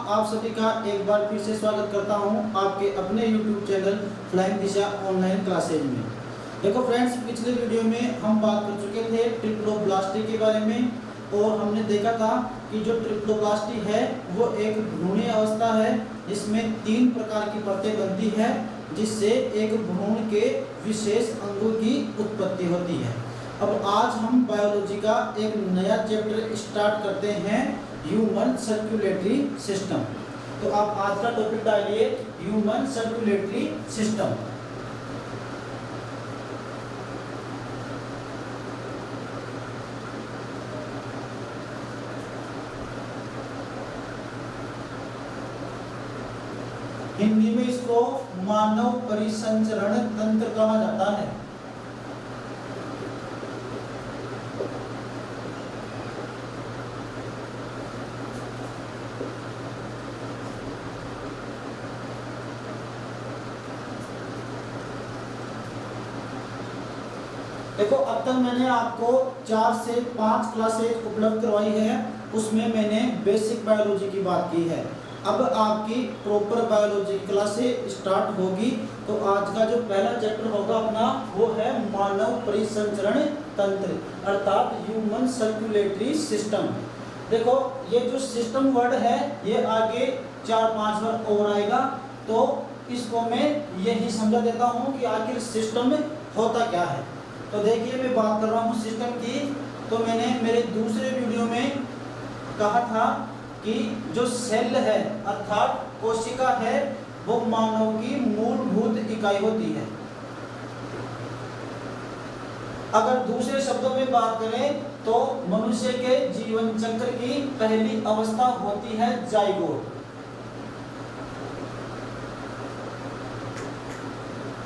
आप सभी का एक बार फिर से स्वागत करता हूं आपके अपने YouTube चैनल फ्लाइंग दिशा ऑनलाइन क्लासेज में। देखो फ्रेंड्स, पिछले वीडियो में हम बात कर चुके थे ट्रिप्लोब्लास्टी के बारे में और हमने देखा था कि जो ट्रिप्लोब्लास्टी है वो एक भ्रूणीय अवस्था है जिसमें 3 प्रकार की परतें बनती है जिससे एक भ्रूण के विशेष अंगों की उत्पत्ति होती है। अब आज हम बायोलॉजी का एक नया चैप्टर स्टार्ट करते हैं, ह्यूमन सर्कुलेटरी सिस्टम। तो आप आज का टॉपिक डालिए ह्यूमन सर्कुलेटरी सिस्टम। हिंदी में इसको मानव परिसंचरण तंत्र कहा जाता है। देखो, अब तक मैंने आपको 4 से 5 क्लासेज उपलब्ध करवाई है, उसमें मैंने बेसिक बायोलॉजी की बात की है। अब आपकी प्रॉपर बायोलॉजी की क्लासेज स्टार्ट होगी। तो आज का जो पहला चैप्टर होगा अपना वो है मानव परिसंचरण तंत्र अर्थात ह्यूमन सर्कुलेटरी सिस्टम। देखो, ये जो सिस्टम वर्ड है ये आगे 4-5 वर्ड और आएगा, तो इसको मैं यही समझा देता हूँ कि आखिर सिस्टम में होता क्या है। तो देखिए, मैं बात कर रहा हूँ सिस्टम की। तो मैंने मेरे दूसरे वीडियो में कहा था कि जो सेल है अर्थात कोशिका है वो मानव की मूलभूत इकाई होती है। अगर दूसरे शब्दों में बात करें तो मनुष्य के जीवन चक्र की पहली अवस्था होती है जाइगोट।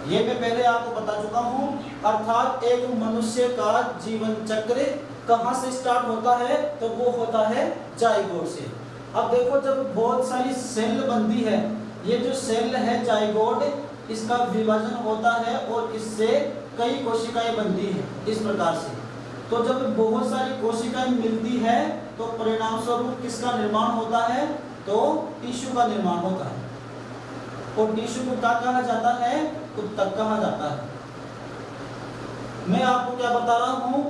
ये मैं पहले आपको बता चुका हूं, अर्थात एक मनुष्य का जीवन चक्र कहां से स्टार्ट होता है तो वो होता है जाइगोट से। अब देखो, जब बहुत सारी सेल बनती है, ये जो सेल है जाइगोट, इसका विभाजन होता है और इससे कई कोशिकाएं बनती है इस प्रकार से। तो जब बहुत सारी कोशिकाएं मिलती है तो परिणाम स्वरूप किसका निर्माण होता है, तो टिश्यू का निर्माण होता है। और टिश्यू को क्या कहा जाता है, उत्तक कहा जाता है। मैं आपको क्या बता रहा हूं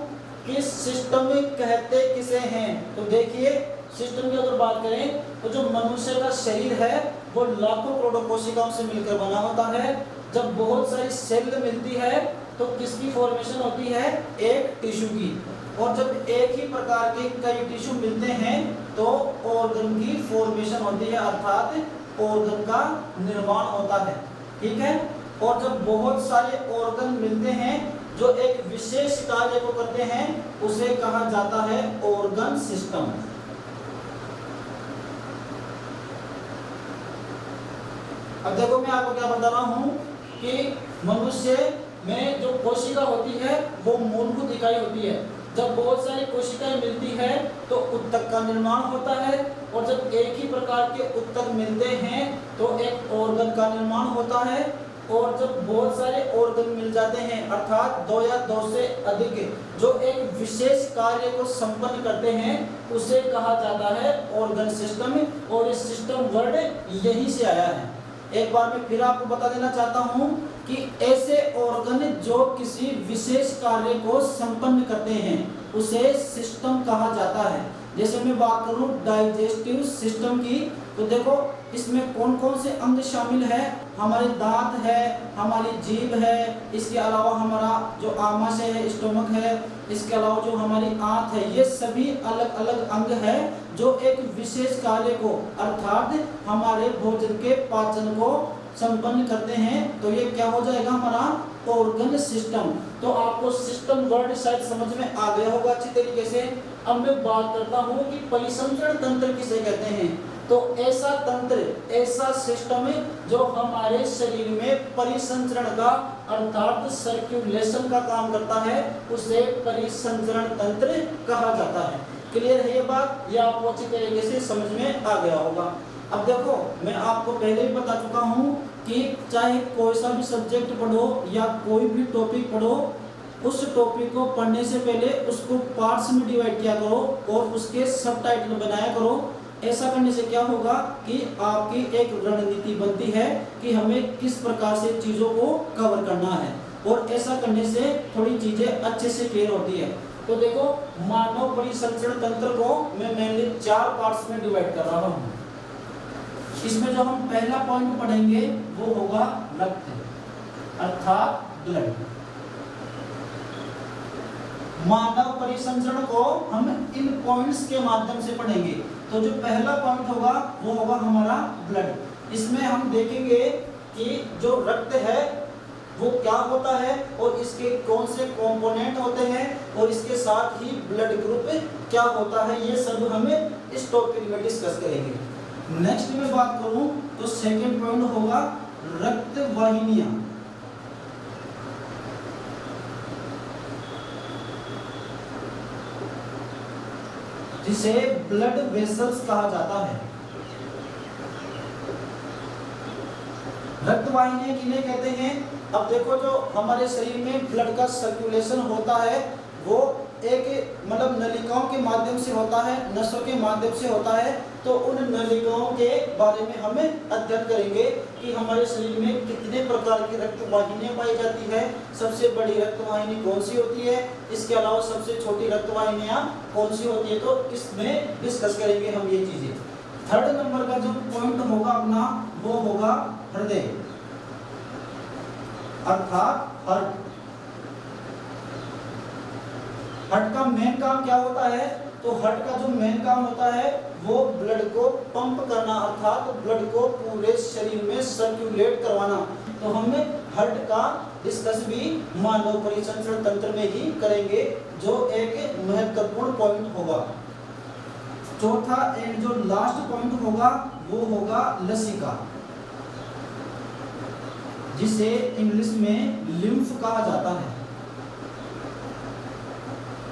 कि सिस्टम कहते किसे हैं। तो देखिए, सिस्टम की अगर बात करें तो जो मनुष्य का शरीर है वो लाखों करोड़ों कोशिकाओं से मिलकर बना होता है। जब बहुत सारी सेल मिलती है तो किसकी फॉर्मेशन होती है, एक टिश्यू की। और जब एक ही प्रकार के कई टिश्यू मिलते हैं तो ऑर्गन की फॉर्मेशन होती है अर्थात ऑर्गन का निर्माण होता है। ठीक है। और जब बहुत सारे ऑर्गन मिलते हैं जो एक विशेष कार्य को करते हैं उसे कहा जाता है ऑर्गन सिस्टम। अब देखो, मैं आपको क्या बता रहा हूं कि मनुष्य में जो कोशिका होती है वो मूलभूत इकाई होती है। जब बहुत सारी कोशिकाएं मिलती है तो उत्तक का निर्माण होता है। और जब एक ही प्रकार के उत्तक मिलते हैं तो एक ऑर्गन का निर्माण होता है। और जब बहुत सारे ऑर्गन मिल जाते हैं अर्थात 2 या 2 से अधिक जो एक विशेष कार्य को संपन्न करते हैं उसे कहा जाता है ऑर्गन सिस्टम। और इस सिस्टम वर्ड यहीं से आया है। एक बार मैं फिर आपको बता देना चाहता हूं कि ऐसे ऑर्गन जो किसी विशेष कार्य को संपन्न करते हैं उसे सिस्टम कहा जाता है। जैसे मैं बात करूं डाइजेस्टिव सिस्टम की, तो देखो इसमें कौन कौन से अंग शामिल है। हमारे दांत है, हमारी जीभ है, इसके अलावा हमारा जो आमाशय है, स्टोमक है, इसके अलावा जो हमारी आंत है, ये सभी अलग अलग अंग है जो एक विशेष कार्य को अर्थात हमारे भोजन के पाचन को संपन्न करते हैं। तो ये क्या हो जाएगा, हमारा ऑर्गन सिस्टम। तो आपको सिस्टम वर्ड शायद समझ में आ गया होगा अच्छी तरीके से। अब मैं बात करता हूँ कि परिसंचरण तंत्र किसे कहते हैं। तो ऐसा तंत्र, ऐसा सिस्टम जो हमारे शरीर में परिसंचरण का अर्थात सर्कुलेशन का काम करता है उसे परिसंचरण तंत्र कहा जाता है। क्लियर है ये बात, ये आपको अच्छी तरीके से समझ में आ गया होगा। अब देखो, मैं आपको पहले भी बता चुका हूँ कि चाहे कोई सा भी सब्जेक्ट पढ़ो या कोई भी टॉपिक पढ़ो, उस टॉपिक को पढ़ने से पहले उसको पार्ट्स में डिवाइड किया करो और उसके सब टाइटल बनाया करो। ऐसा करने से क्या होगा कि आपकी एक रणनीति बनती है कि हमें किस प्रकार से चीजों को कवर करना है, और ऐसा करने से थोड़ी चीजें अच्छे से क्लियर होती है। तो देखो, मानव परिसंचरण तंत्र को मैं मेनली 4 पार्ट्स में डिवाइड कर रहा हूँ। इसमें जो हम पहला पॉइंट पढ़ेंगे वो होगा रक्त, अर्थात ब्लड। मानव परिसंचरण को हम इन पॉइंट्स के माध्यम से पढ़ेंगे। तो जो पहला पॉइंट होगा वो होगा हमारा ब्लड। इसमें हम देखेंगे कि जो रक्त है वो क्या होता है और इसके कौन से कंपोनेंट होते हैं, और इसके साथ ही ब्लड ग्रुप क्या होता है, ये सब हमें इस टॉपिक में डिस्कस करेंगे। नेक्स्ट में बात करूं तो सेकंड पॉइंट होगा रक्त वाहिनियां। जिसे ब्लड वेसल्स कहा जाता है। रक्त वाहिनियां किन्हें कहते हैं? अब देखो, जो हमारे शरीर में ब्लड का सर्कुलेशन होता है वो एक मतलब नलिकाओं के माध्यम से होता है, नसों के माध्यम से होता है। तो उन नलिकाओं के बारे में हमें अध्ययन करेंगे कि हमारे शरीर में कितने प्रकार की रक्त वाहिनियां पाई जाती है, सबसे बड़ी रक्त वाहिनी कौन सी होती है, इसके अलावा सबसे छोटी रक्त वाहिनियां कौन सी होती है। तो इसमें डिस्कस करेंगे हम ये चीजें। थर्ड नंबर का जो पॉइंट होगा अपना वो होगा हृदय, अर्थात हार्ट। हार्ट का मेन काम क्या होता है? तो हार्ट का जो मेन काम होता है वो ब्लड को पंप करना, अर्थात ब्लड को पूरे शरीर में सर्कुलेट करवाना। तो हम हार्ट का डिस्कस भी मानव परिसंचरण तंत्र में ही करेंगे, जो एक महत्वपूर्ण पॉइंट होगा। चौथा एंड जो लास्ट पॉइंट होगा वो होगा लसिका, जिसे इंग्लिश में लिम्फ कहा जाता है।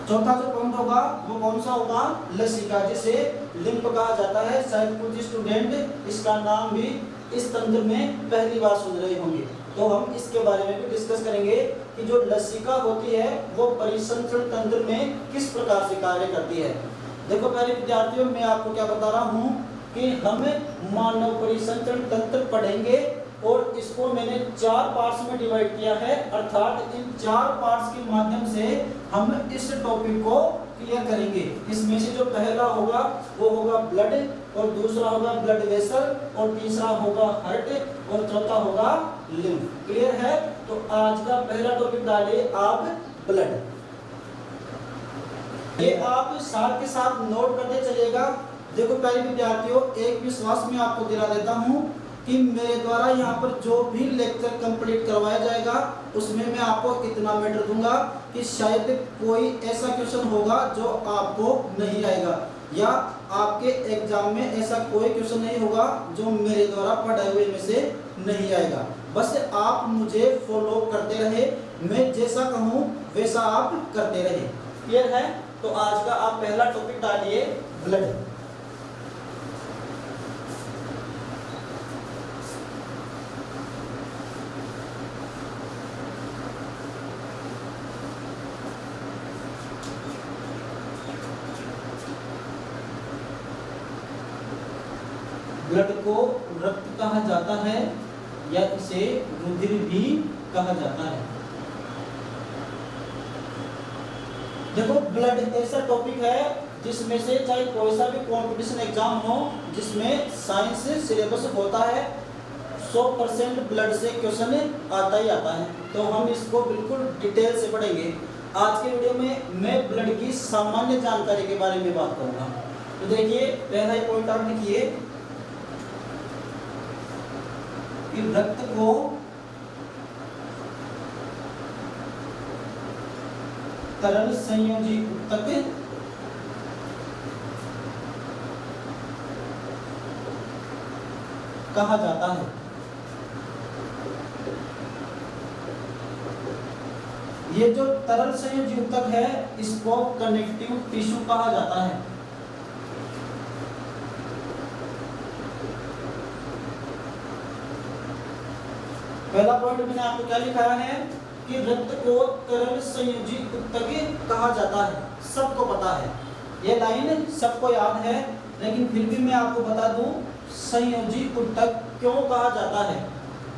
चौथा जो पॉइंट होगा वो कौन सा होगा? लसिका, जिसे लिम्फ कहा जाता है। शायद कुछ स्टूडेंट इसका नाम भी इस तंत्र में पहली बार सुन रहे होंगे। तो हम इसके बारे में भी डिस्कस करेंगे कि जो लसिका होती है वो परिसंचरण तंत्र में किस प्रकार से कार्य करती है। देखो पहले विद्यार्थियों, मैं आपको क्या बता रहा हूँ कि हम मानव परिसंचरण तंत्र पढ़ेंगे और इसको मैंने 4 पार्ट्स में डिवाइड किया है, अर्थात इन 4 पार्ट्स के माध्यम से हम इस टॉपिक को क्लियर करेंगे। इसमें से जो पहला होगा वो होगा ब्लड, और दूसरा होगा ब्लड वेसल, और तीसरा होगा हार्ट, और चौथा होगा लिम्फ। क्लियर है? तो आज का पहला टॉपिक डालिए आप ब्लड। ये आप साथ के साथ नोट करते चलिएगा। देखो पहले विद्यार्थियों, एक विश्वास में आपको दिला देता हूँ कि मेरे द्वारा यहाँ पर जो भी लेक्चर कंप्लीट करवाया जाएगा उसमें मैं आपको इतना मैटर दूंगा कि शायद कोई ऐसा क्वेश्चन होगा जो आपको नहीं आएगा, या आपके एग्जाम में ऐसा कोई क्वेश्चन नहीं होगा जो मेरे द्वारा पढ़ाए हुए में से नहीं आएगा। बस आप मुझे फॉलो करते रहे, मैं जैसा कहूँ वैसा आप करते रहे। क्लियर है? तो आज का आप पहला टॉपिक डालिए ब्लड। ब्लड को रक्त कहा जाता है या इसे रुधिर भी कहा जाता है। देखो ब्लड ऐसा टॉपिक है जिसमें से चाहे कोई सा भी कंपटीशन एग्जाम हो जिसमें साइंस सिलेबस होता है, 100% ब्लड से क्वेश्चन आता ही आता है। तो हम इसको बिल्कुल डिटेल से पढ़ेंगे। आज के वीडियो में मैं ब्लड की सामान्य जानकारी के बारे में बात करूंगा। तो देखिए पहला ही पॉइंट आप लिखिए कि रक्त को तरल संयोजी ऊतक कहा जाता है। ये जो तरल संयोजी ऊतक है इसको कनेक्टिव टिश्यू कहा जाता है। पहला पॉइंट मैंने आपको क्या लिखा है कि रक्त को तरल संयोजी ऊतक कहा जाता है। सबको पता है, ये लाइन सबको याद है लेकिन फिर भी मैं आपको बता दूं संयोजी ऊतक क्यों कहा जाता है।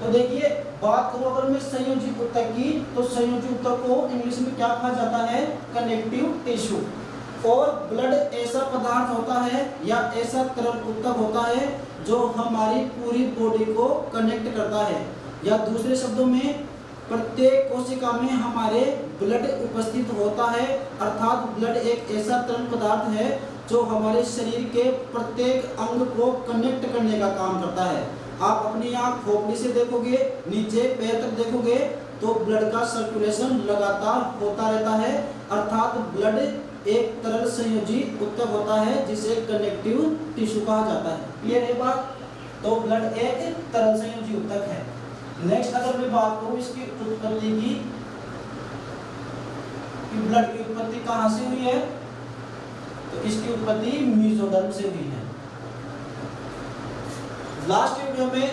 तो देखिए, बात करूं अगर मैं संयोजी ऊतक की, तो संयोजी ऊतक को इंग्लिश में क्या कहा जाता है, कनेक्टिव टिश्यू। और ब्लड ऐसा पदार्थ होता है या ऐसा तरल ऊतक होता है जो हमारी पूरी बॉडी को कनेक्ट करता है, या दूसरे शब्दों में प्रत्येक कोशिका में हमारे ब्लड उपस्थित होता है। अर्थात ब्लड एक ऐसा तरल पदार्थ है जो हमारे शरीर के प्रत्येक अंग को कनेक्ट करने का काम करता है। आप अपनी आँख खोपड़ी से देखोगे, नीचे पैर तक देखोगे तो ब्लड का सर्कुलेशन लगातार होता रहता है। अर्थात ब्लड एक तरल संयोजी ऊतक होता है जिसे कनेक्टिव टिश्यू कहा जाता है। क्लियर है बात? तो ब्लड एक तरल संयोजी ऊतक है। नेक्स्ट अगर मैं बात करूं इसकी उत्पत्ति की, कि ब्लड की उत्पत्ति कहां से हुई है, तो इसकी उत्पत्ति मेसोडर्म से हुई है। लास्ट वीडियो में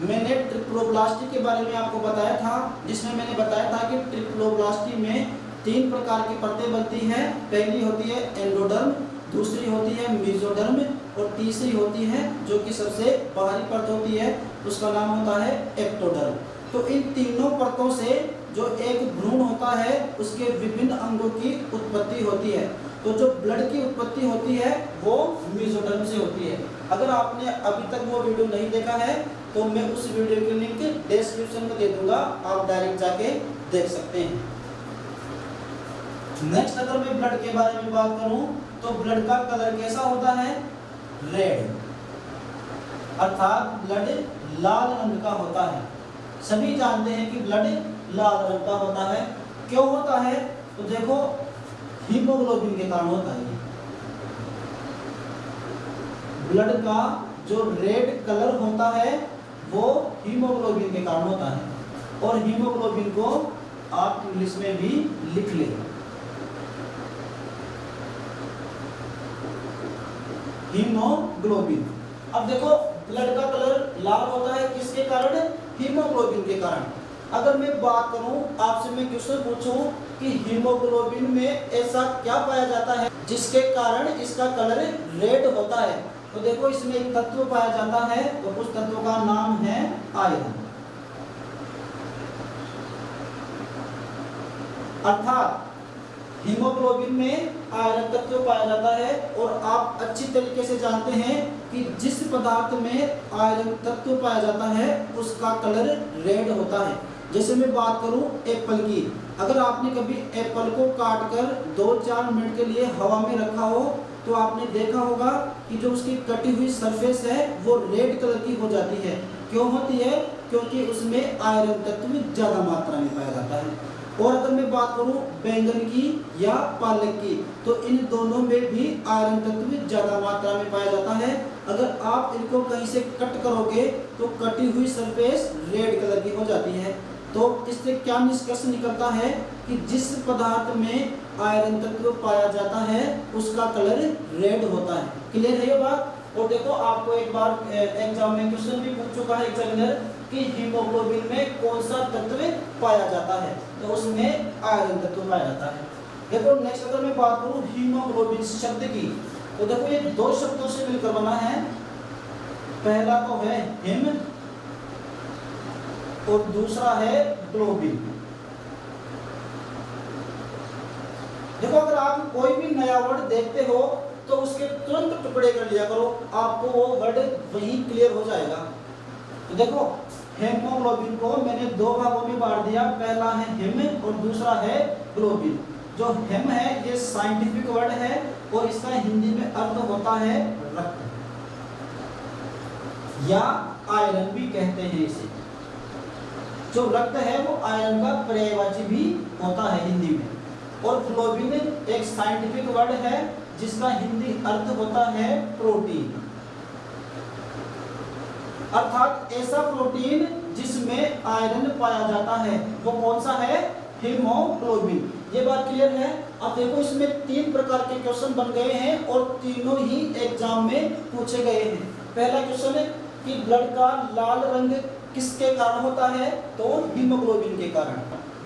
मैंने ट्रिप्लोब्लास्टी के बारे में आपको बताया था, जिसमें मैंने बताया था कि ट्रिप्लोब्लास्टी में 3 प्रकार की परतें बनती हैं। पहली होती है एंडोडर्म, दूसरी होती है मेसोडर्म और तीसरी होती है जो कि सबसे बाहरी परत होती है, उसका नाम होता है एक्टोडर्म। तो इन तीनों परतों से जो एक भ्रूण होता है उसके विभिन्न अंगों की उत्पत्ति होती है। तो जो ब्लड की उत्पत्ति होती है वो मेसोडर्म से होती है। अगर आपने अभी तक वो वीडियो नहीं देखा है तो मैं उस वीडियो की लिंक डिस्क्रिप्शन में दे दूंगा, आप डायरेक्ट जाके देख सकते हैं। नेक्स्ट अगर मैं ब्लड के बारे में बात करूं तो ब्लड का कलर कैसा होता है, रेड, अर्थात ब्लड लाल रंग का होता है। सभी जानते हैं कि ब्लड लाल रंग का होता है। क्यों होता है, तो देखो हीमोग्लोबिन के कारण होता है। ब्लड का जो रेड कलर होता है वो हीमोग्लोबिन के कारण होता है। और हीमोग्लोबिन को आप इंग्लिश में भी लिख लें, हीमोग्लोबिन। अब देखो ब्लड का कलर लाल होता है किसके कारण, हीमोग्लोबिन के कारण। अगर मैं बात करूं, आपसे मैं क्वेश्चन पूछूं कि हीमोग्लोबिन में ऐसा क्या पाया जाता है जिसके कारण इसका कलर रेड होता है, तो देखो इसमें एक तत्व पाया जाता है, तो उस तत्व का नाम है आयरन। अर्थात हीमोग्लोबिन में आयरन तत्व पाया जाता है। और आप अच्छी तरीके से जानते हैं कि जिस पदार्थ में आयरन तत्व पाया जाता है उसका कलर रेड होता है। जैसे मैं बात करूं एप्पल की, अगर आपने कभी एप्पल को काटकर 2-4 मिनट के लिए हवा में रखा हो तो आपने देखा होगा कि जो उसकी कटी हुई सरफेस है वो रेड कलर की हो जाती है। क्यों होती है, क्योंकि उसमें आयरन तत्व ज़्यादा मात्रा में पाया जाता है। और अगर मैं बात करूं बैंगन की या पालक की, तो इन दोनों में भी आयरन तत्व ज़्यादा मात्रा में पाया जाता है। अगर आप इनको कहीं से कट करोगे तो कटी हुई सरफेस रेड कलर की हो जाती है। तो इससे क्या निष्कर्ष निकलता है कि जिस पदार्थ में आयरन तत्व पाया जाता है उसका कलर रेड होता है। क्लियर है ये बात? और देखो आपको एक बार एग्जाम में क्वेश्चन भी पूछ चुका है एग्जामिनर कि हीमोग्लोबिन में कौन सा तत्व पाया जाता है, तो उसमें आयरन तत्व पाया जाता है। देखो नेक्स्ट अगर मैं बात करूं हीमोग्लोबिन शब्द की, तो देखो ये 2 शब्दों से मिलकर बना है। पहला तो है हिम और दूसरा है ग्लोबिन। देखो अगर आप कोई भी नया वर्ड देखते हो तो उसके तुरंत टुकड़े कर लिया करो, आपको वो वर्ड वहीं क्लियर हो जाएगा। तो देखो हेमोग्लोबिन को मैंने 2 भागों में बांट दिया, पहला है हिम और दूसरा है ग्लोबिन। जो हिम है ये साइंटिफिक वर्ड है और इसका हिंदी में अर्थ होता है रक्त या आयरन भी कहते हैं इसे। जो रक्त है वो आयरन का पर्यायवाची भी होता है हिंदी में। और ग्लोबिन एक साइंटिफिक वर्ड है जिसका हिंदी अर्थ होता है प्रोटीन। अर्थात ऐसा प्रोटीन जिसमें आयरन पाया जाता है वो कौन सा है, हीमोग्लोबिन। ये बात क्लियर है? अब देखो इसमें 3 प्रकार के क्वेश्चन बन गए हैं और तीनों ही एग्जाम में पूछे गए हैं। पहला क्वेश्चन है कि ब्लड का लाल रंग किसके कारण होता है, तो हीमोग्लोबिन के कारण।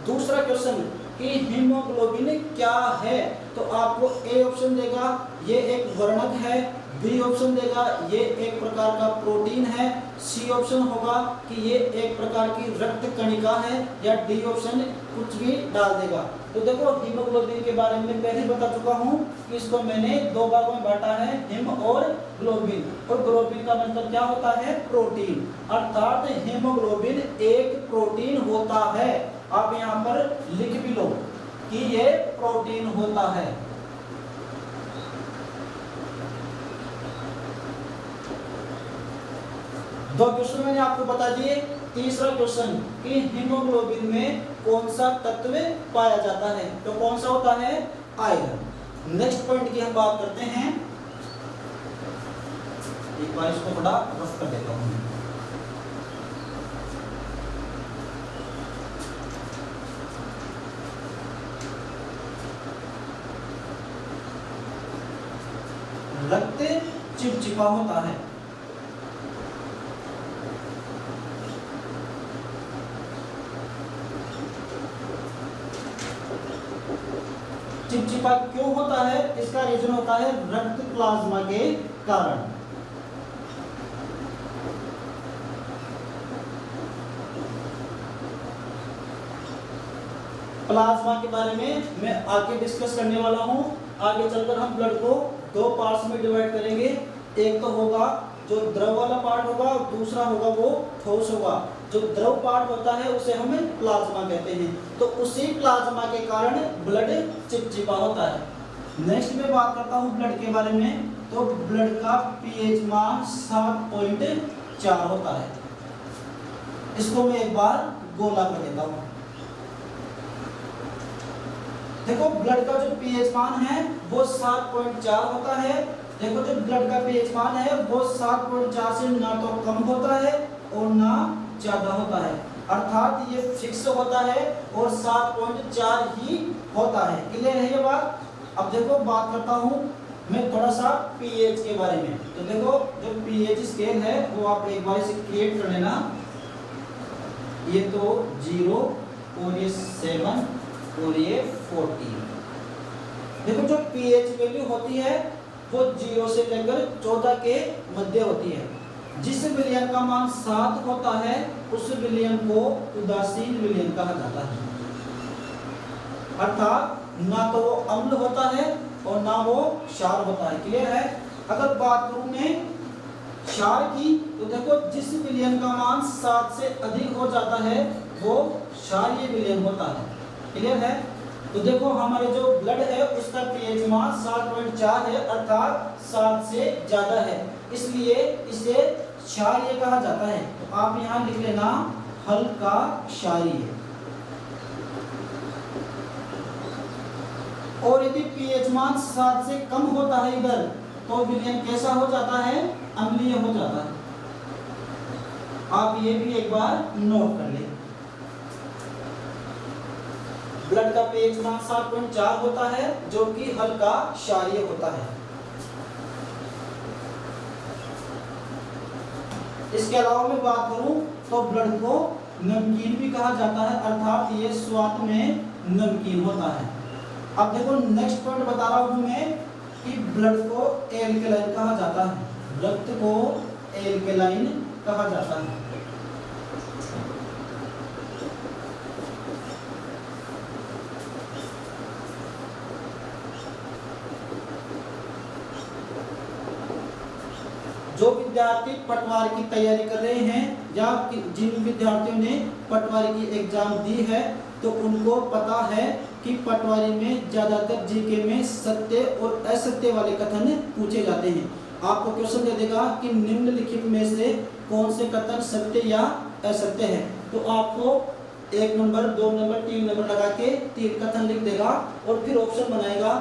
दूसरा क्वेश्चन कि हीमोग्लोबिन क्या है, तो आपको ए ऑप्शन देगा ये एक वर्णक है, बी ऑप्शन देगा ये एक प्रकार का प्रोटीन है, सी ऑप्शन होगा कि ये एक प्रकार की रक्त कणिका है, या डी ऑप्शन कुछ भी डाल देगा। तो देखो हीमोग्लोबिन के बारे में पहले बता चुका हूँ कि इसको मैंने दो भागों में बांटा है, हिम और ग्लोबिन। और ग्लोबिन का मतलब क्या होता है? प्रोटीन। अर्थात हीमोग्लोबिन एक प्रोटीन होता है। आप यहाँ पर लिख भी लो कि ये प्रोटीन होता है। दो क्वेश्चन मैंने आपको बता दिए। तीसरा क्वेश्चन कि हीमोग्लोबिन में कौन सा तत्व पाया जाता है? तो कौन सा होता है? आयरन। नेक्स्ट पॉइंट की हम बात करते हैं। एक बार इसको थोड़ा रफ कर देता हूं। रक्त चिपचिपा होता है। चिपचिपा क्यों होता है? इसका रीजन होता है रक्त प्लाज्मा के कारण। प्लाज्मा के बारे में मैं आगे डिस्कस करने वाला हूं। आगे चलकर हम ब्लड को दो पार्ट्स में डिवाइड करेंगे। एक तो होगा जो द्रव वाला पार्ट होगा और दूसरा होगा वो ठोस होगा। जो द्रव पार्ट होता है उसे हम प्लाज्मा कहते हैं। तो उसी प्लाज्मा के कारण ब्लड चिपचिपा होता है। नेक्स्ट में बात करता हूँ ब्लड के बारे में। तो ब्लड का पीएच मान 7.4 होता है। इसको मैं एक बार गोला कर देता हूँ। देखो ब्लड का जो पीएच मान है वो 7.4 होता है। देखो जो ब्लड का पीएच मान है वो 7.4 से ना तो कम होता है और ना ज्यादा होता है। अर्थात ये फिक्स होता है और 7.4 ही होता है। क्लियर है ये बात? अब देखो बात करता हूँ मैं थोड़ा सा पीएच के बारे में। तो देखो जो पीएच स्केल है वो आप एक बार इसे क्रिएट कर लेना। ये तो 0 और ये 7 और ये 14। देखो जो पीएच वैल्यू होती है वो 0 से लेकर 14 के मध्य होती है। जिस विलयन का मान 7 होता है उस विलयन को उदासीन विलयन कहा जाता है। अर्थात ना तो वो अम्ल होता है और ना वो क्षार होता है। क्लियर है? अगर बात करूं मैं क्षार की तो देखो जिस विलयन का मान 7 से अधिक हो जाता है वो क्षारीय विलयन होता है। क्लियर है? तो देखो हमारे जो ब्लड है उसका पीएच मान 7.4 है, अर्थात 7 से ज्यादा है, इसलिए इसे क्षारीय कहा जाता है। तो आप यहाँ लिख लेना हल्का क्षारीय। और यदि पीएच मान 7 से कम होता है इधर तो विलयन कैसा हो जाता है? अम्लीय हो जाता है। आप ये भी एक बार नोट कर लें। ब्लड का पीएच मान 7.4 होता है जो कि हल्का क्षारीय होता है। इसके अलावा मैं बात करूं तो ब्लड को नमकीन भी कहा जाता है, अर्थात ये स्वाद में नमकीन होता है। अब देखो नेक्स्ट पॉइंट बता रहा हूं मैं कि ब्लड को एल्कलाइन कहा जाता है। रक्त को एल्कलाइन कहा जाता है। जो विद्यार्थी पटवारी की तैयारी कर रहे हैं या जिन विद्यार्थियों ने पटवारी की एग्जाम दी है तो उनको पता है कि पटवारी में ज्यादातर जीके में सत्य और असत्य वाले कथन पूछे जाते हैं। आपको क्वेश्चन दे देगा कि निम्नलिखित में से कौन से कथन सत्य या असत्य है। तो आपको 1 नंबर 2 नंबर 3 नंबर लगा के 3 कथन लिख देगा और फिर ऑप्शन बनाएगा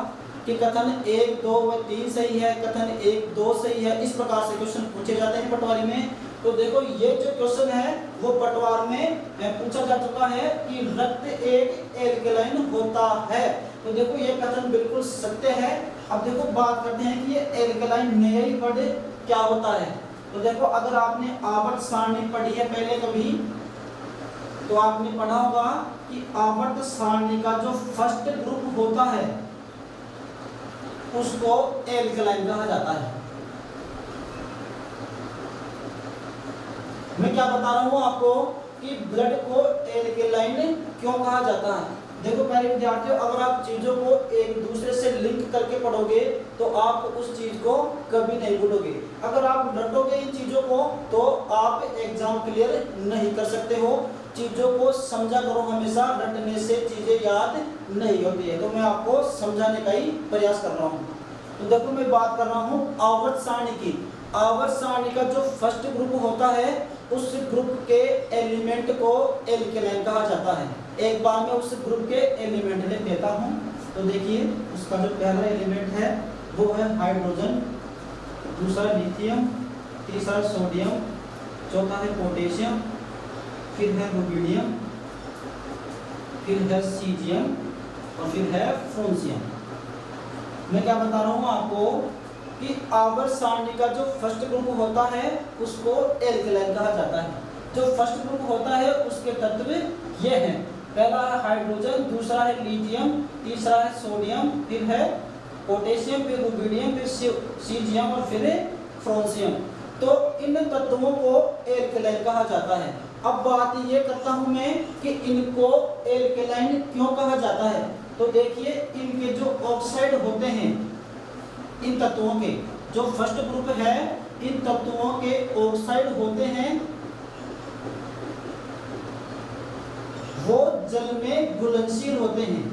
कि कथन 1, 2 व 3 सही है, कथन 1, 2 सही है। इस प्रकार से क्वेश्चन पूछे जाते हैं पटवारी में। तो देखो ये जो क्वेश्चन है वो पटवार में पूछा जा चुका है कि रक्त एक एल्कलाइन होता है। तो देखो ये कथन बिल्कुल सत्य है। अब देखो बात करते हैं कि ये एल्कलाइन नया वर्ड क्या होता है। तो देखो अगर आपने आवर्त सारणी पढ़ी है पहले कभी तो आपने पढ़ा होगा कि आवर्त सारणी का जो फर्स्ट ग्रुप होता है उसको एल्कलाइन कहा जाता है। मैं क्या बता रहा हूँ आपको कि ब्लड को एल्केलाइन क्यों कहा जाता है। देखो प्यारे विद्यार्थियों, अगर आप चीजों को एक दूसरे से लिंक करके पढ़ोगे तो आप उस चीज को कभी नहीं भूलोगे। अगर आप रटोगे इन चीजों को तो आप एग्जाम क्लियर नहीं कर सकते हो। चीजों को समझा करो, हमेशा रटने से चीजें याद नहीं होती है। तो मैं आपको समझाने का ही प्रयास कर रहा हूँ। तो देखो मैं बात कर रहा हूँ आवर्त सारणी की। आवर्त सारणी का जो फर्स्ट ग्रुप होता है उस ग्रुप के एलिमेंट को एल्केलाइन कहा जाता है। एक बार मैं उस ग्रुप के एलिमेंट लिख देता हूँ। तो देखिए उसका जो पहला एलिमेंट है वो है हाइड्रोजन, दूसरा लिथियम, तीसरा सोडियम, चौथा है पोटेशियम, फिर है रुबिडियम, फिर है सीजियम और फिर है फ्रोंसियम। मैं क्या बता रहा हूँ आपको कि आवर्त सारणी का जो फर्स्ट ग्रुप होता है उसको एल्केलाइन कहा जाता है। जो फर्स्ट ग्रुप होता है उसके तत्व ये हैं, पहला है हाइड्रोजन, दूसरा है लिथियम, तीसरा है सोडियम, फिर है पोटेशियम, फिर रुबिडियम, फिर सीजियम और फिर फ्रोंसियम। तो इन तत्वों को एल्केलाइन कहा जाता है। अब बात ये करता हूं मैं कि इनको एल्केलाइन क्यों कहा जाता है। तो देखिए इनके जो ऑक्साइड होते हैं, इन तत्वों के जो फर्स्ट ग्रुप है, इन तत्वों के ऑक्साइड होते हैं वो जल में घुलनशील होते हैं।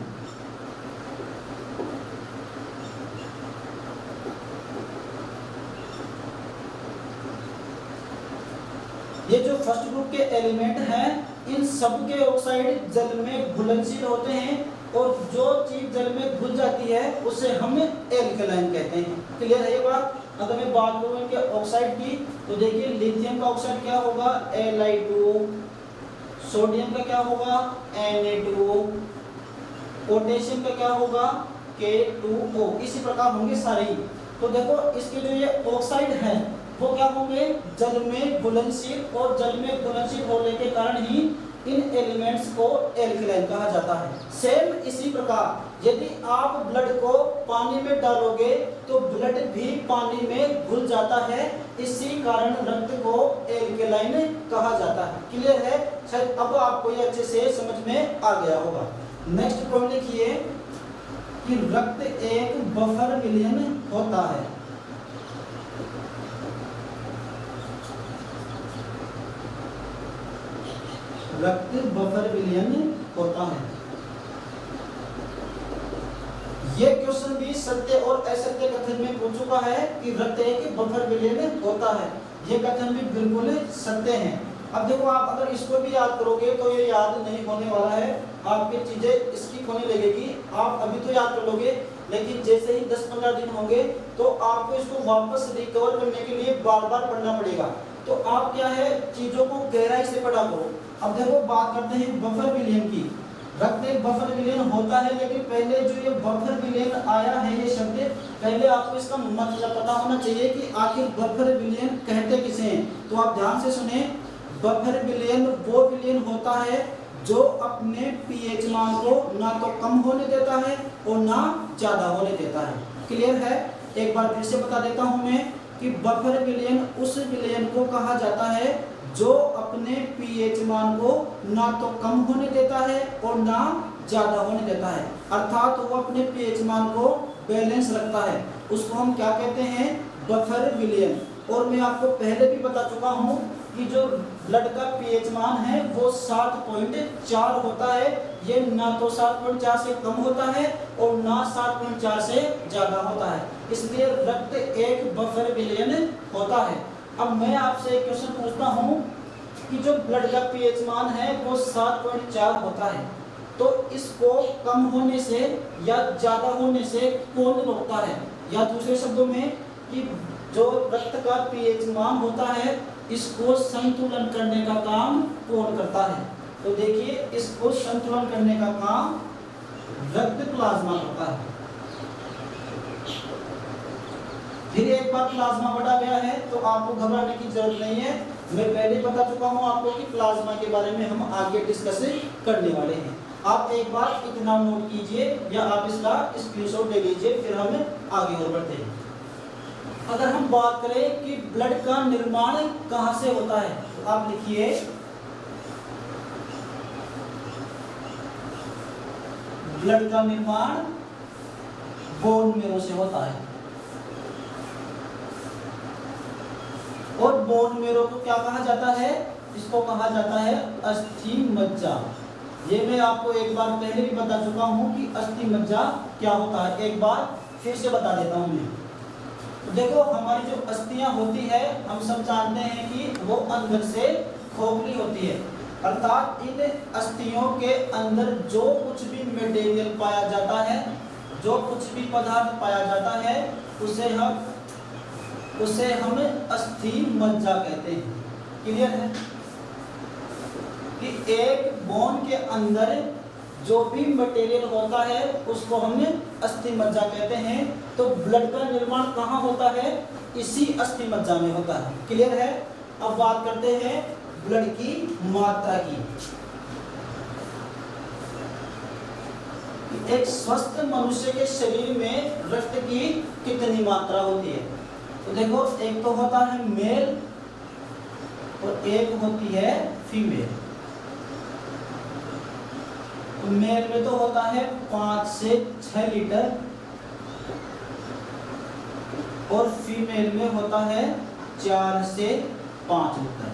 ये जो फर्स्ट ग्रुप के एलिमेंट हैं इन सब के ऑक्साइड जल में घुलनशील होते हैं और जो चीज जल में घुल जाती है उसे हम एल्केलाइन कहते हैं। क्लियर है ये बात। अगर मैं बात करूं इनके ऑक्साइड की तो देखिए लिथियम का ऑक्साइड क्या होगा Li2, सोडियम का क्या होगा Na2, पोटेशियम का क्या होगा K2O। इसी प्रकार होंगे सारे ही। तो देखो इसके जो ये ऑक्साइड है वो क्या होंगे जल में घुलनशील, और जल में घुलनशील होने के कारण ही इन एलिमेंट्स को एल्केलाइन कहा जाता है। सेम इसी प्रकार यदि आप ब्लड को पानी में डालोगे तो ब्लड भी पानी में घुल जाता है, इसी कारण रक्त को एल्केलाइन कहा जाता है। क्लियर है। शायद अब आपको ये अच्छे से समझ में आ गया होगा। नेक्स्ट पॉइंट लिखिए कि रक्त एक बफर विलयन होता है। रक्त बफर विलयन होता है। ये क्वेश्चन भी सत्य और असत्य कथन में पूछ चुका है कि रक्त एक बफर विलयन होता है। ये कथन भी बिल्कुल सत्य है। अब देखो आप अगर इसको भी याद करोगे तो ये याद नहीं होने वाला है, आपकी चीजें स्किप होने लगेगी। आप अभी तो याद कर लोगे लेकिन जैसे ही 10-15 दिन होंगे तो आपको इसको वापस रिकवर करने के लिए बार बार पढ़ना पड़ेगा। तो आप क्या है चीजों को गहराई से पढ़ा करो। अब देखो बात करते हैं बफर विलयन की। रक्त एक बफर विलयन होता है, लेकिन पहले जो ये बफर विलयन आया है ये शब्द, पहले आपको इसका मतलब पता होना चाहिए कि आखिर बफर विलयन कहते किसे हैं। तो आप ध्यान से सुने। बफर विलयन वो विलयन होता है जो अपने पीएच मान को ना तो कम होने देता है और ना ज्यादा होने देता है। क्लियर है। एक बार फिर से बता देता हूं मैं कि बफर विलयन उस विलयन को कहा जाता है जो अपने पीएच मान को ना तो कम होने देता है और ना ज्यादा होने देता है, अर्थात वो अपने पीएच मान को बैलेंस रखता है। उसको हम क्या कहते हैं बफर विलयन। और मैं आपको पहले भी बता चुका हूं कि जो ब्लड का पीएच मान है वो 7.4 होता है। ये ना तो 7.4 से कम होता है और ना 7.4 से ज्यादा होता है, इसलिए रक्त एक बफर विलयन होता है। अब मैं आपसे एक क्वेश्चन पूछता हूं कि जो ब्लड का पीएच मान है वो 7.4 होता है, तो इसको कम होने से या ज्यादा होने से कौन रोकता है, या दूसरे शब्दों में कि जो रक्त का पीएच मान होता है इसको संतुलन करने का काम कौन करता है। तो देखिए इसको संतुलन करने का काम रक्त प्लाज्मा करता है। फिर एक बार प्लाज्मा बढ़ा गया है तो आपको घबराने की जरूरत नहीं है। मैं पहले बता चुका हूं आपको कि प्लाज्मा के बारे में हम आगे डिस्कस करने वाले हैं। आप एक बार इतना नोट कीजिए या आप इसका स्क्रीनशॉट ले लीजिए, फिर हम आगे और बढ़ते हैं। अगर हम बात करें कि ब्लड का निर्माण कहां से होता है, आप लिखिए ब्लड का निर्माण बोन मेरो से होता है। और बोन मेरो को क्या कहा जाता है? इसको कहा जाता है अस्थि मज्जा। ये मैं आपको एक बार पहले भी बता चुका हूं कि अस्थि मज्जा क्या होता है, एक बार फिर से बता देता हूं मैं। तो देखो हमारी जो अस्थियां होती है हम सब जानते हैं कि वो अंदर से खोखली होती है, अर्थात इन अस्थियों के अंदर जो कुछ भी मटेरियल पाया जाता है, जो कुछ भी पदार्थ पाया जाता है उसे हम अस्थि मज्जा कहते हैं। क्लियर है कि एक बोन के अंदर जो भी मटेरियल होता है उसको हमने अस्थि मज्जा कहते हैं। तो ब्लड का निर्माण कहाँ होता है? इसी अस्थि मज्जा में होता है। क्लियर है? अब बात करते हैं ब्लड की मात्रा की। एक स्वस्थ मनुष्य के शरीर में रक्त की कितनी मात्रा होती है? तो देखो एक तो होता है मेल और एक होती है फीमेल। तो मेल में तो होता है 5 से 6 लीटर और फीमेल में होता है 4 से 5 लीटर।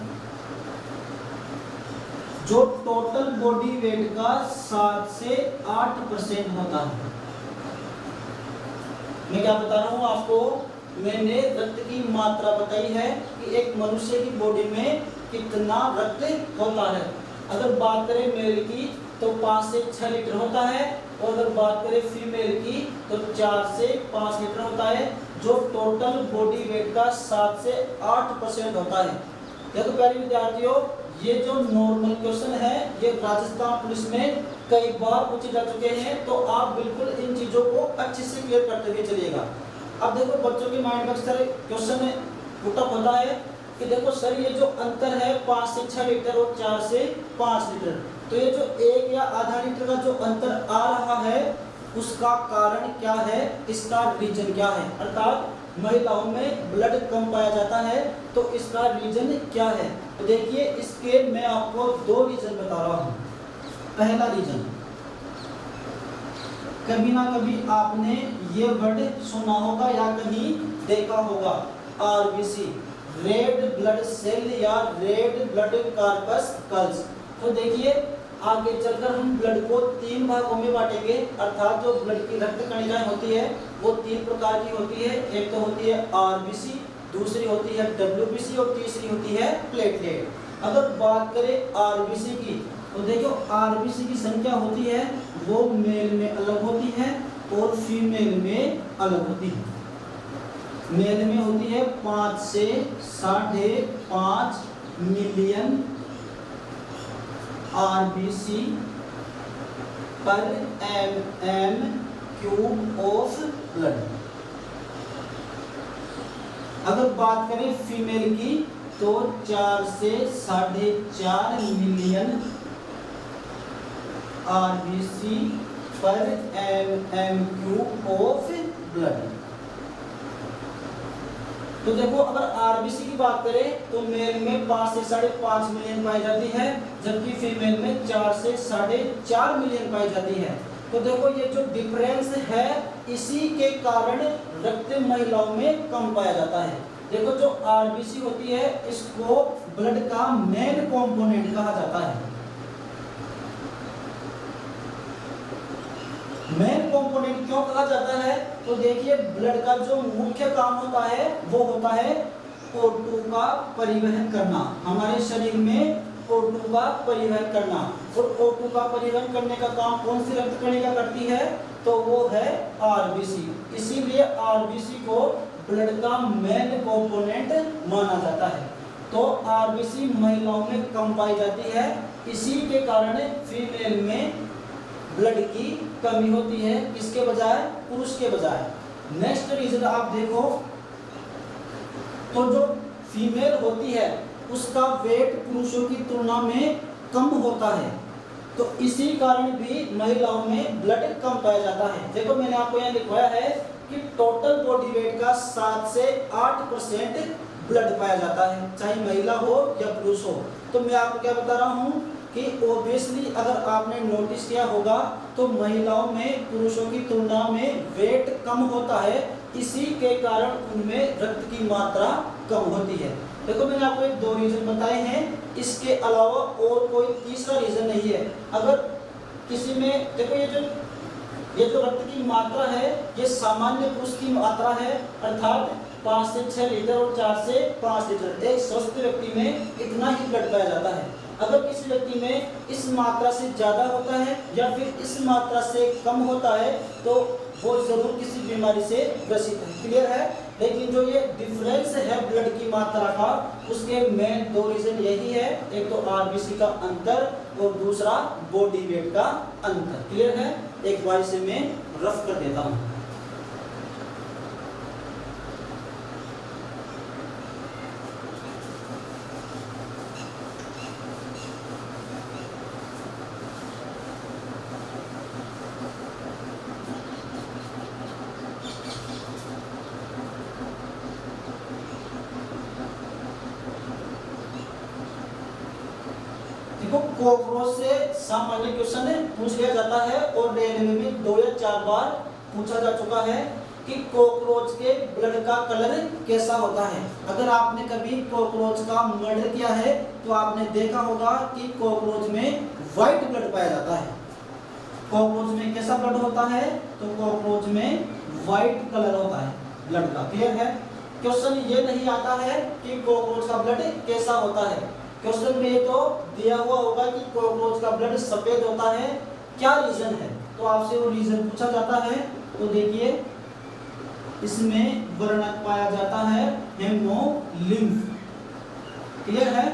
जो टोटल बॉडी वेट का 7 से 8% होता है। मैं क्या बता रहा हूं आपको? मैंने रक्त की मात्रा बताई है कि एक मनुष्य की बॉडी में कितना रक्त होता है। अगर बात करें मेल की तो 5 से 6 लीटर होता है, और अगर बात करें फीमेल की तो 4 से 5 लीटर होता है, जो टोटल बॉडी वेट का 7 से 8% होता है। देखो प्यारे विद्यार्थियों, ये जो नॉर्मल क्वेश्चन है ये राजस्थान पुलिस में कई बार पूछे जा चुके हैं, तो आप बिल्कुल इन चीजों को अच्छे से क्लियर करते हुए चलिएगा। अब देखो बच्चों के माइंड में अक्सर क्वेश्चन पुटअप होता है कि देखो सर ये जो अंतर है 5 से 6 लीटर और 4 से 5 लीटर, तो ये जो 1 या आधा लीटर का जो अंतर आ रहा है उसका कारण क्या है, इसका रीजन क्या है? अर्थात महिलाओं में ब्लड कम पाया जाता है तो इसका रीजन क्या है? तो देखिए इसके मैं आपको 2 रीजन बता रहा हूँ। पहला रीजन, कभी ना कभी आपने ये वर्ड सुना होगा या कहीं देखा होगा, आरबीसी, रेड ब्लड सेल या रेड ब्लड कॉर्पस्कल्स। तो देखिए आगे चलकर हम ब्लड को 3 भागों में बांटेंगे, अर्थात जो ब्लड की रक्त कणिकाएं होती है वो 3 प्रकार की होती है। एक तो होती है आरबीसी, दूसरी होती है डब्ल्यूबीसी और तीसरी होती है प्लेटलेट। अगर बात करें आरबीसी की तो देखो आरबीसी की संख्या होती है वो मेल में अलग होती है और फीमेल में अलग होती है। मेल में होती है 5 से 5.5 मिलियन आरबीसी पर mm³ ऑफ ब्लड। अगर बात करें फीमेल की तो 4 से 4.5 मिलियन आरबीसी पर mm³ ऑफ ब्लड। तो देखो अगर आरबीसी की बात करें तो मेल में 5 से 5.5 मिलियन पाई जाती है, जबकि फीमेल में 4 से 4.5 मिलियन पाई जाती है। तो देखो ये जो डिफरेंस है इसी के कारण रक्त महिलाओं में कम पाया जाता है। देखो जो आरबीसी होती है इसको ब्लड का मेन कंपोनेंट कहा जाता है। मेन कंपोनेंट क्यों कहा जाता है? तो देखिए ब्लड का जो मुख्य काम होता है वो होता है O2 का परिवहन करना, हमारे शरीर में O2 का परिवहन करना। और O2 का परिवहन करने का काम कौन सी रक्त कणिका करती है? तो वो है आरबीसी। इसीलिए आरबीसी को ब्लड का मेन कंपोनेंट माना जाता है। तो आरबीसी महिलाओं में कम पाई जाती है, इसी के कारण फीमेल में ब्लड की कमी होती है, किसके बजाय? पुरुष के बजाय। नेक्स्ट रीजन आप देखो तो जो फीमेल होती है उसका वेट पुरुषों की तुलना में कम होता है, तो इसी कारण भी महिलाओं में ब्लड कम पाया जाता है। देखो मैंने आपको यहाँ लिखवाया है कि टोटल बॉडी वेट का 7 से 8% ब्लड पाया जाता है, चाहे महिला हो या पुरुष हो। तो मैं आपको क्या बता रहा हूँ कि ओबियसली अगर आपने नोटिस किया होगा तो महिलाओं में पुरुषों की तुलना में वेट कम होता है, इसी के कारण उनमें रक्त की मात्रा कम होती है। देखो मैंने आपको एक दो रीजन बताए हैं, इसके अलावा और कोई तीसरा रीजन नहीं है। अगर किसी में देखो ये जो रक्त की मात्रा है ये सामान्य पुरुष की मात्रा है, अर्थात 5 से 6 लीटर और 4 से 5 लीटर एक स्वस्थ व्यक्ति में इतना ही ब्लड पाया जाता है। अगर किसी व्यक्ति में इस मात्रा से ज़्यादा होता है या फिर इस मात्रा से कम होता है तो वो जरूर किसी बीमारी से ग्रसित है। क्लियर है? लेकिन जो ये डिफरेंस है ब्लड की मात्रा का, उसके मेन दो रीजन यही है, एक तो आरबीसी का अंतर और दूसरा बॉडी वेट का अंतर। क्लियर है? एक बार से मैं रफ कर देता हूँ। कॉकरोच से सामान्य क्वेश्चन पूछ लिया जाता है और रेलवे में 2 या 4 बार पूछा जा चुका है कि कॉकरोच के ब्लड का कलर कैसा होता है। अगर आपने कभी कॉकरोच का मर्डर किया है तो आपने देखा होगा कि कॉकरोच में व्हाइट ब्लड पाया जाता है। कॉकरोच में कैसा ब्लड होता है? तो कॉकरोच में व्हाइट कलर होता है ब्लड का। क्लियर है? क्वेश्चन ये नहीं आता है कि कॉकरोच का ब्लड कैसा होता है। क्वेश्चन में तो दिया हुआ होगा कि कॉकरोच का ब्लड सफेद होता है, क्या रीजन है, तो आपसे वो रीजन पूछा जाता है। तो देखिए इसमें वर्णक पाया जाता है हेमोलिम्फ। क्लियर है?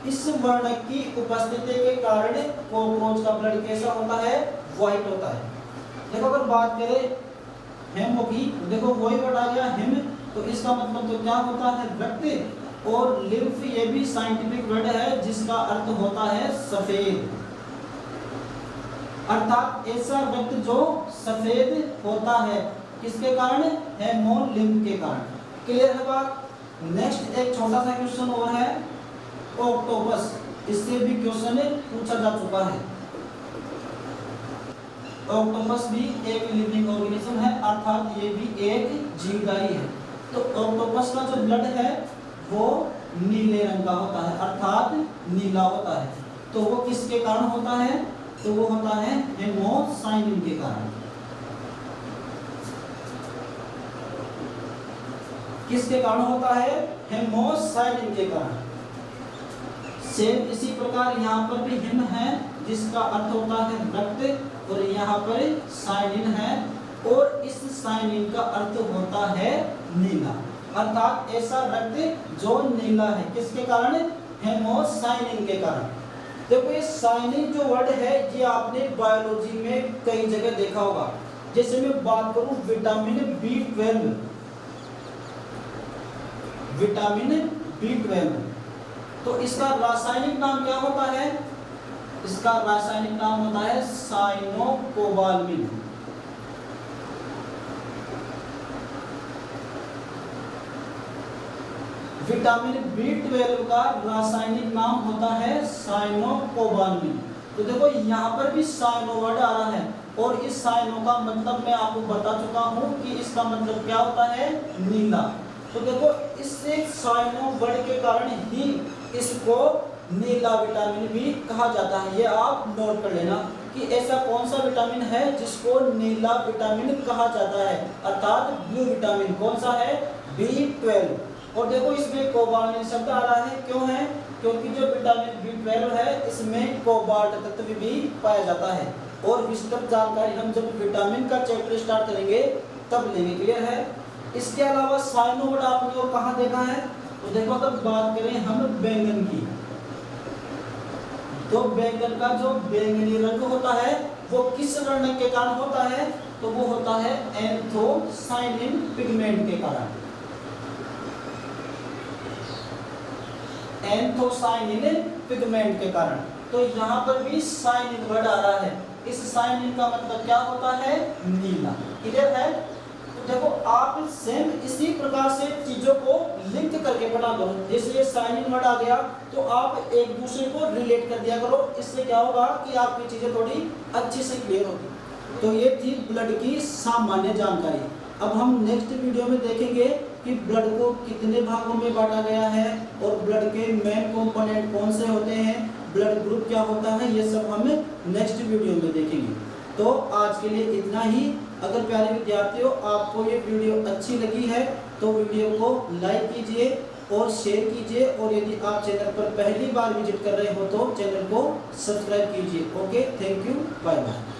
इस वर्णक की उपस्थिति के कारण कॉकरोच का ब्लड कैसा होता है? व्हाइट होता है। देखो अगर बात करें हेमो की, देखो वही वर्ड आ गया हेम, तो इसका मतलब तो क्या होता है? रक्त। और लिम्फ ये भी साइंटिफिक वर्ड है जिसका अर्थ होता है सफेद, अर्थात ऐसा रक्त जो सफेद होता है, किसके कारण? हेमोलिम्फ के कारण। क्लियर है बात? नेक्स्ट एक छोटा सा क्वेश्चन और है ऑक्टोपस, इससे भी क्वेश्चन पूछा जा चुका है। ऑक्टोपस भी एक लिविंग ऑर्गेनिज्म है, अर्थात ये भी एक जीवधारी है। तो ऑक्टोपस का जो ब्लड है वो नीले रंग का होता है, अर्थात नीला होता है। तो वो किसके कारण होता है? तो वो होता है हेमोसाइनिन के कारण। किसके कारण होता है? हेमोसाइनिन के कारण। सेम इसी प्रकार यहाँ पर भी हिम है जिसका अर्थ होता है रक्त, और यहाँ पर साइनिन है और इस साइनिन का अर्थ होता है नीला, अर्थात ऐसा रक्त जो नीला है, किसके कारण? हेमोसाइनिन के कारण। देखो ये साइनिन जो वर्ड है ये आपने बायोलॉजी में कई जगह देखा होगा। जैसे मैं बात करूं विटामिन B12, विटामिन B12, तो इसका रासायनिक नाम क्या होता है? इसका रासायनिक नाम होता है साइनोकोबाल्मिन। विटामिन B12 का रासायनिक नाम होता है साइनोकोबाल्मिन। तो देखो यहाँ पर भी साइनो वर्ड आ रहा है, और इस साइनो का मतलब मैं आपको बता चुका हूँ कि इसका मतलब क्या होता है? नीला। तो देखो इससे साइनो वर्ड के कारण ही इसको नीला विटामिन भी कहा जाता है। ये आप नोट कर लेना कि ऐसा कौन सा विटामिन है जिसको नीला विटामिन कहा जाता है, अर्थात ब्लू विटामिन। कौन सा है? B12। और देखो इसमें कोबाल्ट शब्द आ रहा है, क्यों है? क्योंकि जो विटामिन B12 है इसमें कोबाल्ट तत्व भी पाया जाता है। और विस्तृत जानकारी हम जब विटामिन का चैप्टर स्टार्ट करेंगे तब लेंगे। क्लियर है? इसके अलावा साइनो वर्ड आपने और कहाँ देखा है? तो देखो तब बात करें हम बैंगन की, तो बैंगन का जो बैंगनी रंग होता है वो किस वर्ण के कारण होता है? तो वो होता है एंथोसाइनिन पिगमेंट के कारण। एंथोसाइनिन पिगमेंट के कारण। तो यहाँ पर भी साइनिन वर्ड आ रहा है, इस साइनिन का मतलब क्या होता है? नीला। क्लियर है? तो देखो आप सेम इसी प्रकार से चीजों को लिंक करके पढ़ा करो। जैसे ये साइन इन वर्ड आ गया तो आप एक दूसरे को रिलेट कर दिया करो। इससे क्या होगा कि आपकी चीजें थोड़ी अच्छी से क्लियर होगी। तो ये थी ब्लड की सामान्य जानकारी। अब हम नेक्स्ट वीडियो में देखेंगे कि ब्लड को कितने भागों में बांटा गया है और ब्लड के मेन कंपोनेंट कौन से होते हैं, ब्लड ग्रुप क्या होता है, ये सब हम नेक्स्ट वीडियो में देखेंगे। तो आज के लिए इतना ही। अगर प्यारे विद्यार्थियों आपको ये वीडियो अच्छी लगी है तो वीडियो को लाइक कीजिए और शेयर कीजिए, और यदि आप चैनल पर पहली बार विजिट कर रहे हो तो चैनल को सब्सक्राइब कीजिए। Okay, thank you, bye bye.